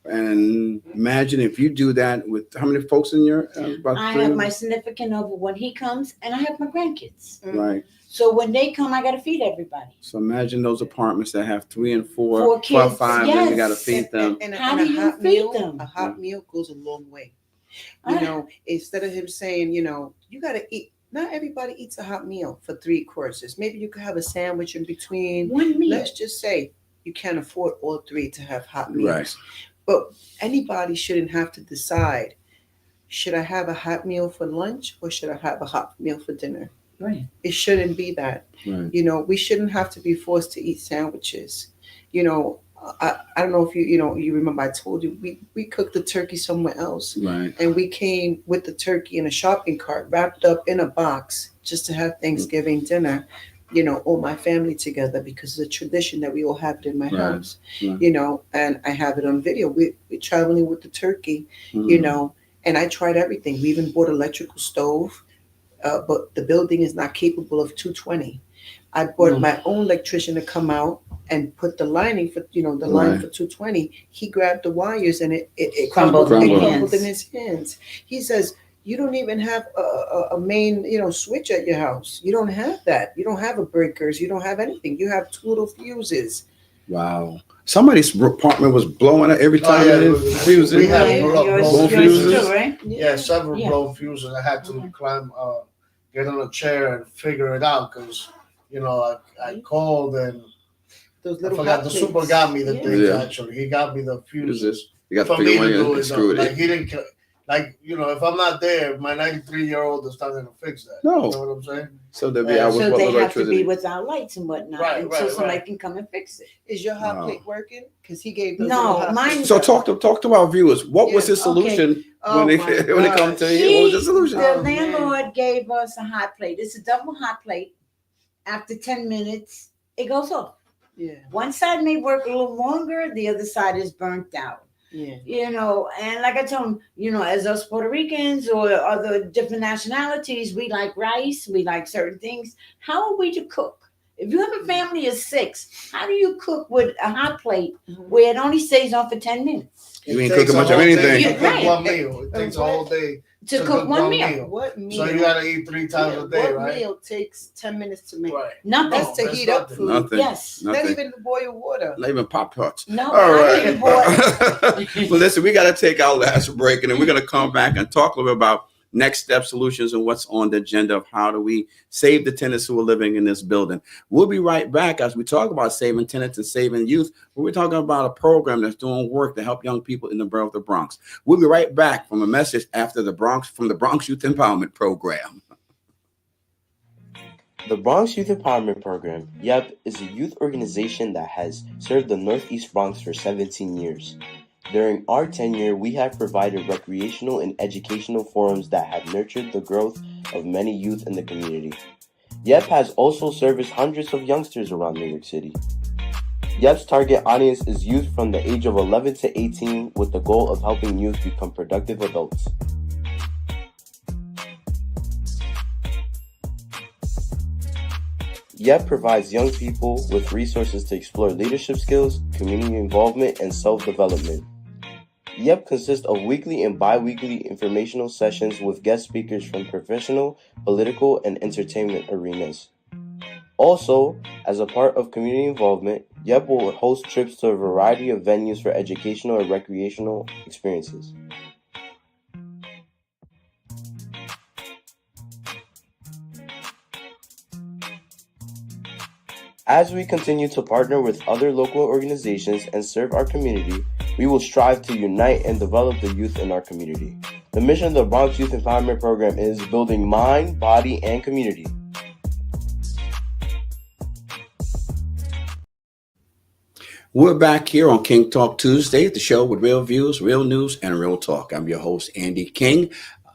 And imagine if you do that with how many folks in your I have my significant other when he comes, and I have my grandkids. Right. So when they come, I got to feed everybody. So imagine those apartments that have 3 and 4 kids, 5, and you got to feed them. And how do you feed them? A hot meal goes a long way. Instead of him saying, you got to eat. Not everybody eats a hot meal for 3 courses. Maybe you could have a sandwich in between. One meal. Let's just say you can't afford all 3 to have hot meals. Right. But anybody shouldn't have to decide, should I have a hot meal for lunch or should I have a hot meal for dinner? Right. It shouldn't be that. Right. We shouldn't have to be forced to eat sandwiches. I don't know if you remember, I told you we cooked the turkey somewhere else. Right. And we came with the turkey in a shopping cart wrapped up in a box just to have Thanksgiving dinner, all my family together, because it's a tradition that we all have it in my house, and I have it on video. We're traveling with the turkey, and I tried everything. We even bought an electrical stove, but the building is not capable of 220. I bought my own electrician to come out and put the lining for, line for 220. He grabbed the wires and it crumbled in his hands. He says, you don't even have a main, switch at your house. You don't have that. You don't have a breakers. You don't have anything. You have 2 little fuses. Wow. Somebody's apartment was blowing up every time. Fuses. We have blown fuses. Too, right? Yeah, several blown fuses. I had to climb, get on a chair and figure it out because, I called and those I forgot the super got me the things actually. He got me the fuses. You got to figure one and screw it. Like he didn't, if I'm not there, my 93-year-old is not going to fix that. No. You know what I'm saying? So they'll be out with so they have electricity. to be without lights and whatnot, so somebody can come and fix it. Is your hot plate working? Because he gave those mine. So talk to our viewers. What was his solution when it comes to what was the solution? The landlord gave us a hot plate. It's a double hot plate. After 10 minutes, it goes off. Yeah. One side may work a little longer. The other side is burnt out. Yeah. And like I told him, as us Puerto Ricans or other different nationalities, we like rice, we like certain things. How are we to cook? If you have a family of 6, how do you cook with a hot plate where it only stays on for 10 minutes? You ain't cooking much of anything. Cook one meal. It takes a whole day to cook one meal. What meal? So you got to eat 3 times a day, right? What meal takes 10 minutes to make? Right. Nothing. That's to heat up food. Nothing. Yes. Nothing. Not even to boil water. Not even Pop-Tarts. No. All right. I Well, listen, we got to take our last break, and then we're going to come back and talk a little bit about next step solutions and what's on the agenda of how do we save the tenants who are living in this building. We'll be right back as we talk about saving tenants and saving youth. We're talking about a program that's doing work to help young people in the borough of the Bronx. We'll be right back from a message after the Bronx Youth Empowerment Program. The Bronx Youth Empowerment Program, YEP, is a youth organization that has served the Northeast Bronx for 17 years. During our tenure, we have provided recreational and educational forums that have nurtured the growth of many youth in the community. YEP has also serviced hundreds of youngsters around New York City. YEP's target audience is youth from the age of 11 to 18 with the goal of helping youth become productive adults. YEP provides young people with resources to explore leadership skills, community involvement, and self-development. YEP consists of weekly and bi-weekly informational sessions with guest speakers from professional, political, and entertainment arenas. Also, as a part of community involvement, YEP will host trips to a variety of venues for educational and recreational experiences. As we continue to partner with other local organizations and serve our community, we will strive to unite and develop the youth in our community. The mission of the Bronx Youth Empowerment Program is building mind, body, and community. We're back here on King Talk Tuesday, the show with real views, real news, and real talk. I'm your host, Andy King.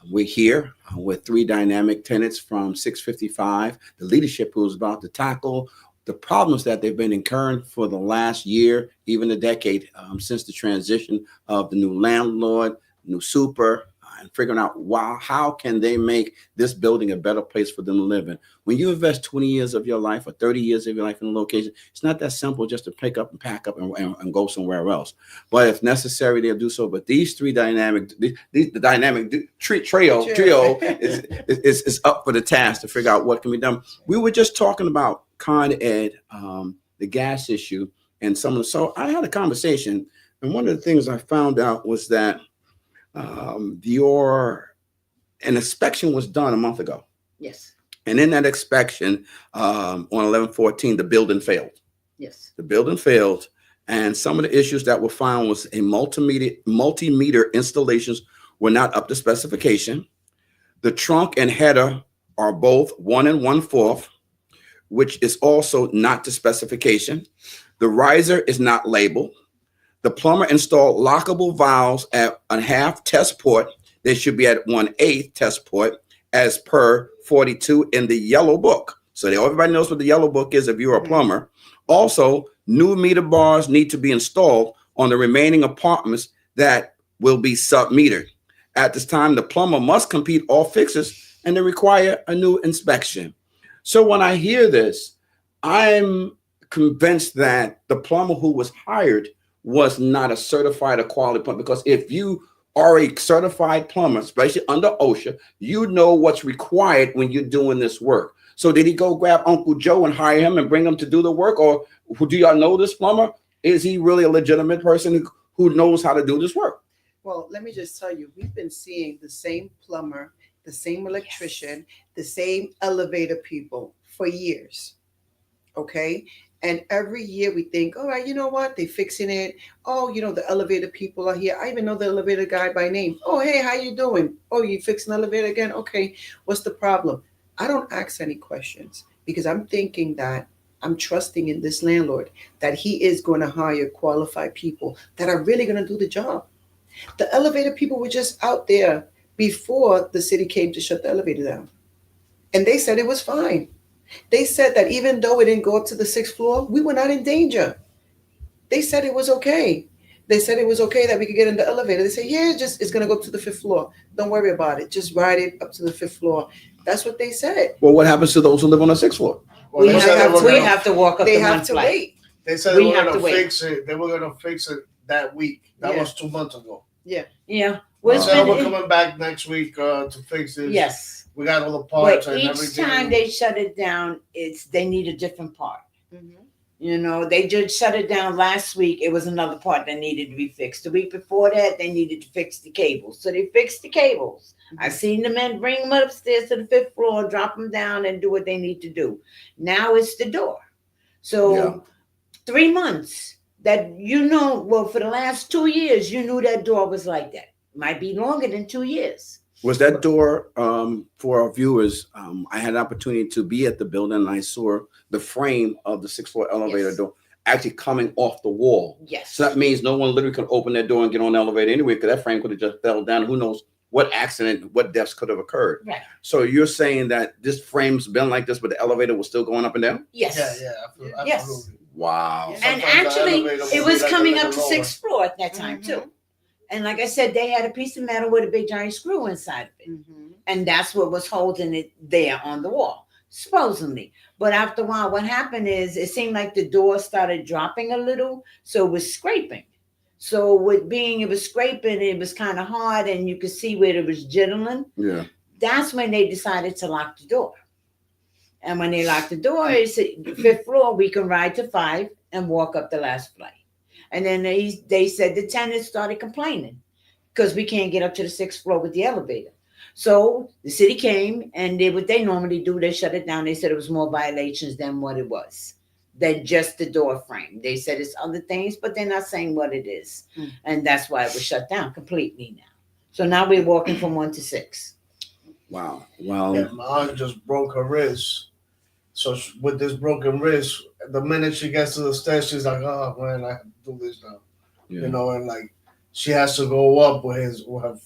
We're here with three dynamic tenants from 655, the leadership who's about to tackle the problems that they've been incurring for the last year, even a decade, since the transition of the new landlord, new super, and figuring out how can they make this building a better place for them to live in. When you invest 20 years of your life or 30 years of your life in a location, it's not that simple just to pick up and pack up and go somewhere else. But if necessary, they'll do so. But these three the dynamic trio is up for the task to figure out what can be done. We were just talking about Con Ed, the gas issue, and some of the. So I had a conversation, and one of the things I found out was that an inspection was done a month ago. Yes. And in that inspection, on 11/14, the building failed. Yes. The building failed, and some of the issues that were found was a multimeter installations were not up to specification. The trunk and header are both 1 1/4, which is also not to specification. The riser is not labeled. The plumber installed lockable valves at a half test port. They should be at 1/8 test port as per 42 in the yellow book. So everybody knows what the yellow book is if you're a plumber. Also, new meter bars need to be installed on the remaining apartments that will be sub-metered. At this time, the plumber must complete all fixes and they require a new inspection. So when I hear this, I'm convinced that the plumber who was hired was not a certified or quality plumber, because if you are a certified plumber, especially under OSHA, you know what's required when you're doing this work. So did he go grab Uncle Joe and hire him and bring him to do the work? Or do y'all know this plumber? Is he really a legitimate person who knows how to do this work? Well, let me just tell you, we've been seeing the same plumber, the same electrician, the same elevator people for years. Okay? And every year we think, all right, you know what? They're fixing it. Oh, the elevator people are here. I even know the elevator guy by name. Oh, hey, how you doing? Oh, you fixing the elevator again? Okay. What's the problem? I don't ask any questions because I'm thinking that I'm trusting in this landlord that he is going to hire qualified people that are really going to do the job. The elevator people were just out there before the city came to shut the elevator down. And they said it was fine. They said that even though it didn't go up to the 6th floor, we were not in danger. They said it was okay. They said it was okay that we could get in the elevator. They said, yeah, it's going to go up to the 5th floor. Don't worry about it. Just ride it up to the 5th floor. That's what they said. Well, what happens to those who live on the 6th floor? Well, we have to walk up. They have to wait. They said they were going to fix it. They were going to fix it that week. That was 2 months ago. Yeah. Well, we're coming back next week to fix this. Yes. We got all the parts and each everything. Each time they shut it down, they need a different part. Mm-hmm. They just shut it down last week. It was another part that needed to be fixed. The week before that, they needed to fix the cables. So they fixed the cables. Mm-hmm. I seen the men bring them upstairs to the 5th floor, drop them down, and do what they need to do. Now it's the door. So 3 months that for the last 2 years, you knew that door was like that. Might be longer than 2 years. Was that door, for our viewers, I had an opportunity to be at the building and I saw the frame of the 6th floor elevator door actually coming off the wall. Yes. So that means no one literally could open that door and get on the elevator anyway, because that frame could have just fell down. Who knows what accident, what deaths could have occurred. Right. So you're saying that this frame's been like this, but the elevator was still going up and down? Yes. Yeah. Yes. Wow. And Sometimes the actually, elevator will it be was like a coming little up to lower. 6th floor at that time too. And like I said, they had a piece of metal with a big giant screw inside of it. And that's what was holding it there on the wall, supposedly. But after a while, what happened is it seemed like the door started dropping a little, so it was scraping. So with being it was scraping, it was kind of hard, and you could see where it was jiggling. Yeah. That's when they decided to lock the door. And when they locked the door, it's 5th floor. We can ride to 5 and walk up the last flight. And then they said the tenants started complaining because we can't get up to the 6th floor with the elevator. So the city came and did what they normally do. They shut it down. They said it was more violations than what it was, than just the door frame. They said it's other things, but they're not saying what it is. And that's why it was shut down completely now. So now we're walking from 1 to 6. Wow. Well, Yeah, my aunt just broke her wrist. So with this broken wrist, the minute she gets to the stairs, she's like, "Oh man, I have to do this now." yeah. You know, and like she has to go up with her.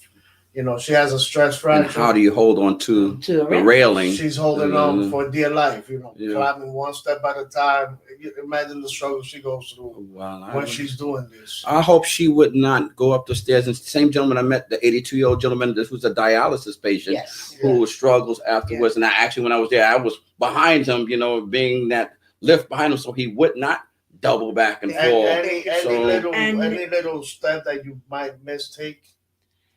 You know, she has a stress fracture. And how do you hold on to the railing? She's holding on for dear life. You know, Yeah. climbing one step at a time. Imagine the struggle she goes through Well, when she's doing this. I hope she would not go up the stairs. And the same gentleman I met, the 82-year-old gentleman, this was a dialysis patient who struggles afterwards. And actually, when I was there, I was behind him, you know, being that lift behind him, so he would not double back and fall. Any little step that you might mistake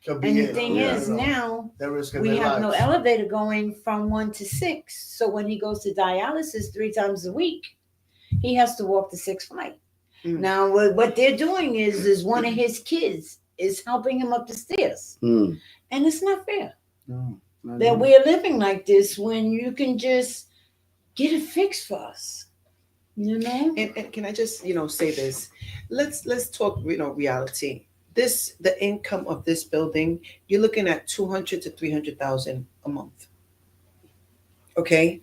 could be. And the thing is, now we have no elevator going from 1 to 6. So when he goes to dialysis 3 times a week, he has to walk the 6th flight. Now, what they're doing is one of his kids is helping him up the stairs. And it's not fair that we're living like this when you can just get it fixed for us. You know? And can I just, say this? Let's talk, reality. The income of this building, you're looking at 200 to 300,000 a month. Okay?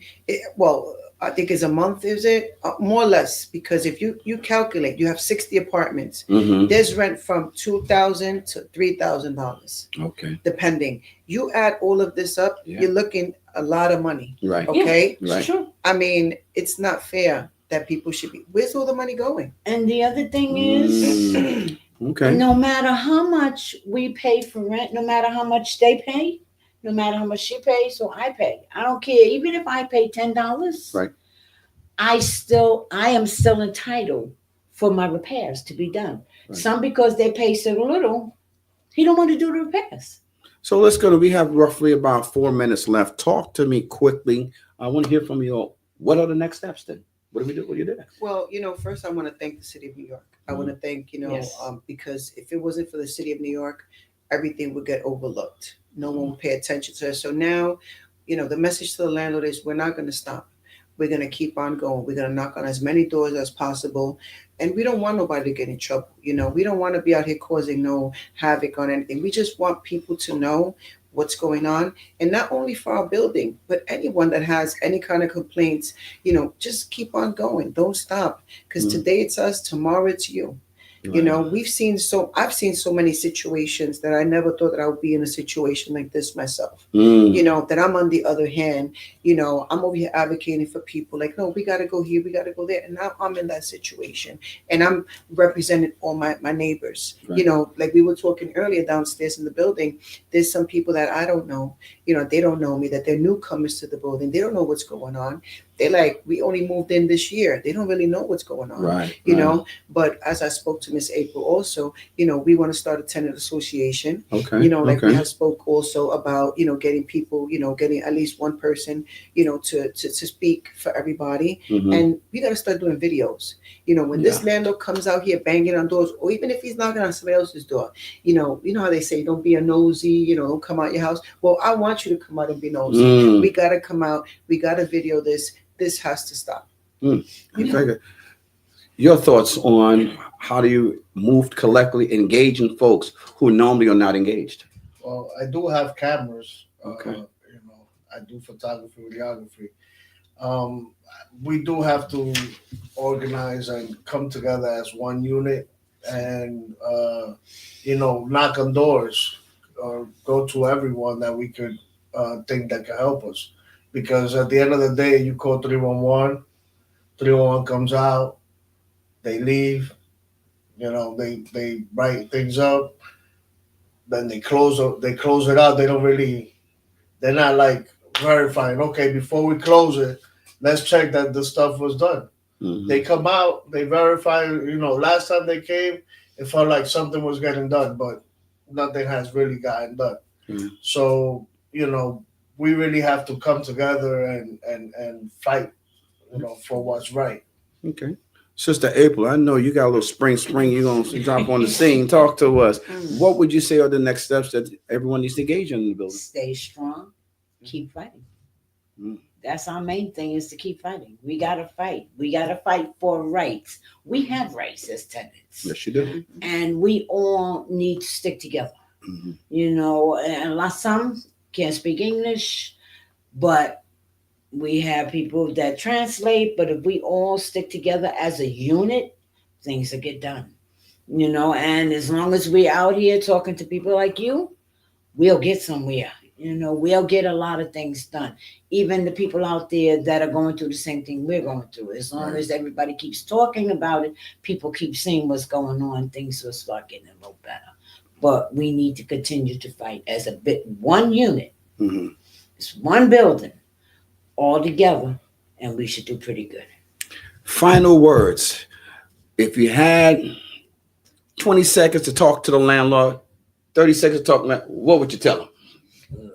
I think it's a month, is it? More or less, because if you calculate, you have 60 apartments. There's rent from $2,000 to $3,000. Okay. Depending. You add all of this up, you're looking a lot of money. Right. Okay? Yeah, right. True. I mean, it's not fair that people should be. Where's all the money going? And the other thing is, okay, no matter how much we pay for rent, no matter how much they pay, no matter how much she pays, so I pay. I don't care. Even if I pay $10, right, I am still entitled for my repairs to be done. Right. Some because they pay so little, he don't want to do the repairs. So let's go. We have roughly about 4 minutes left. Talk to me quickly. I want to hear from you all. What are the next steps then? What do we do? What do you do next? Well, first I want to thank the city of New York. I want to thank, because if it wasn't for the city of New York, everything would get overlooked. No one would pay attention to us. So now, the message to the landlord is we're not going to stop. We're going to keep on going. We're going to knock on as many doors as possible. And we don't want nobody to get in trouble. We don't want to be out here causing no havoc on anything. We just want people to know what's going on. And not only for our building, but anyone that has any kind of complaints, just keep on going. Don't stop. Because today it's us, tomorrow it's you. Right. I've seen so many situations that I never thought that I would be in a situation like this myself. That I'm on the other hand, I'm over here advocating for people like, no, we got to go here, we got to go there. And now I'm in that situation and I'm representing all my neighbors. Right. Like we were talking earlier downstairs in the building, there's some people that I don't know, they don't know me, that they're newcomers to the building. They don't know what's going on. They're like, we only moved in this year. They don't really know what's going on, right, But as I spoke to Miss April also, we want to start a tenant association. Okay. We have spoke also about, getting people, getting at least one person, to speak for everybody. And we got to start doing videos. When this landlord comes out here banging on doors, or even if he's knocking on somebody else's door, you know how they say, don't be a nosy, don't come out your house. Well, I want you to come out and be nosy. We got to come out. We got to video this. This has to stop. Your thoughts on how do you move collectively engaging folks who normally are not engaged? Well, I do have cameras. Okay. I do photography, videography. We do have to organize and come together as one unit and, knock on doors or go to everyone that we could think that can help us. Because at the end of the day, you call 311, 311 comes out, They leave. They write things up. Then they close it out. They don't really. They're not like verifying. Okay, before we close it, let's check that the stuff was done. Mm-hmm. They come out. They verify. Last time they came, it felt like something was getting done, but nothing has really gotten done. Mm-hmm. So we really have to come together and fight, for what's right. Okay. Sister April, I know you got a little spring. You're going to drop on the scene. Talk to us. What would you say are the next steps that everyone needs to engage in the building? Stay strong. Keep fighting. That's our main thing, is to keep fighting. We got to fight. We got to fight for rights. We have rights as tenants. Yes, you do. And we all need to stick together. And some can't speak English, but we have people that translate. But if we all stick together as a unit, things will get done. And as long as we're out here talking to people like you, we'll get somewhere. We'll get a lot of things done. Even the people out there that are going through the same thing we're going through. As long as everybody keeps talking about it, people keep seeing what's going on, things will start getting a little better. But we need to continue to fight as one unit. Mm-hmm. It's one building all together, and we should do pretty good. Final words. If you had 20 seconds to talk to the landlord, 30 seconds to talk, what would you tell him?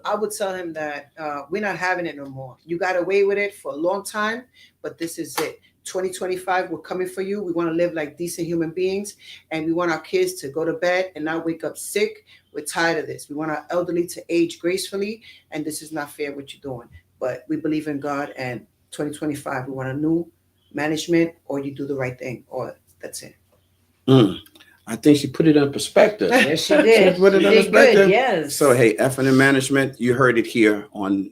I would tell him that we're not having it no more. You got away with it for a long time, but this is it. 2025, we're coming for you. We want to live like decent human beings, and we want our kids to go to bed and not wake up sick. We're tired of this. We want our elderly to age gracefully, and this is not fair what you're doing. But we believe in God, and 2025, we want a new management, or you do the right thing, or that's it. I think she put it in perspective. Yes, she did. She put it in perspective. Good, yes. So, hey, F&M Management, you heard it here on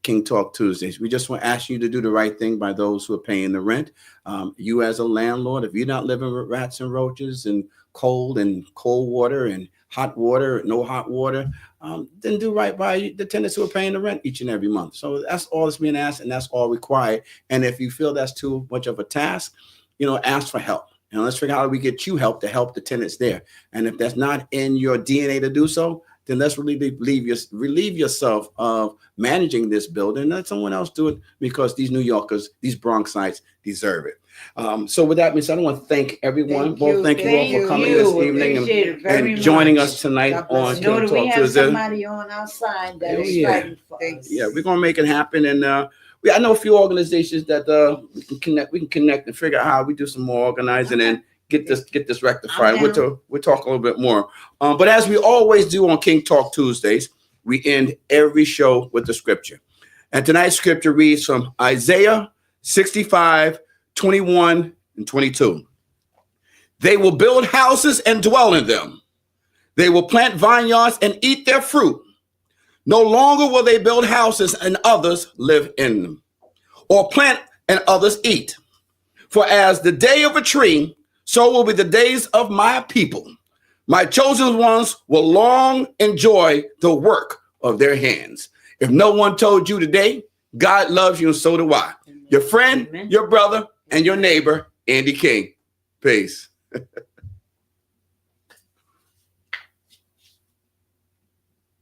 King Talk Tuesdays. We just want to ask you to do the right thing by those who are paying the rent. You as a landlord, if you're not living with rats and roaches and cold water and hot water, no hot water, then do right by the tenants who are paying the rent each and every month. So that's all that's being asked, and that's all required. And if you feel that's too much of a task, ask for help. And let's figure out how we get you help to help the tenants there. And if that's not in your DNA to do so, then let's relieve yourself of managing this building. Let someone else do it, because these New Yorkers, these Bronxites deserve it. So with that being said, I want to thank everyone. Thank you all for coming this evening and joining us tonight on King Talk we have Tuesday. somebody on our side that is fighting for us. Yeah, we're gonna make it happen. And I know a few organizations that we can connect and figure out how we do some more organizing and get this rectified. We'll talk a little bit more. But as we always do on King Talk Tuesdays, we end every show with the scripture. And tonight's scripture reads from Isaiah 65, 21 and 22. They will build houses and dwell in them. They will plant vineyards and eat their fruit. No longer will they build houses and others live in them, or plant and others eat. For as the day of a tree, so will be the days of my people. My chosen ones will long enjoy the work of their hands. If no one told you today, God loves you, and so do I. Your friend, your brother, and your neighbor, Andy King. Peace.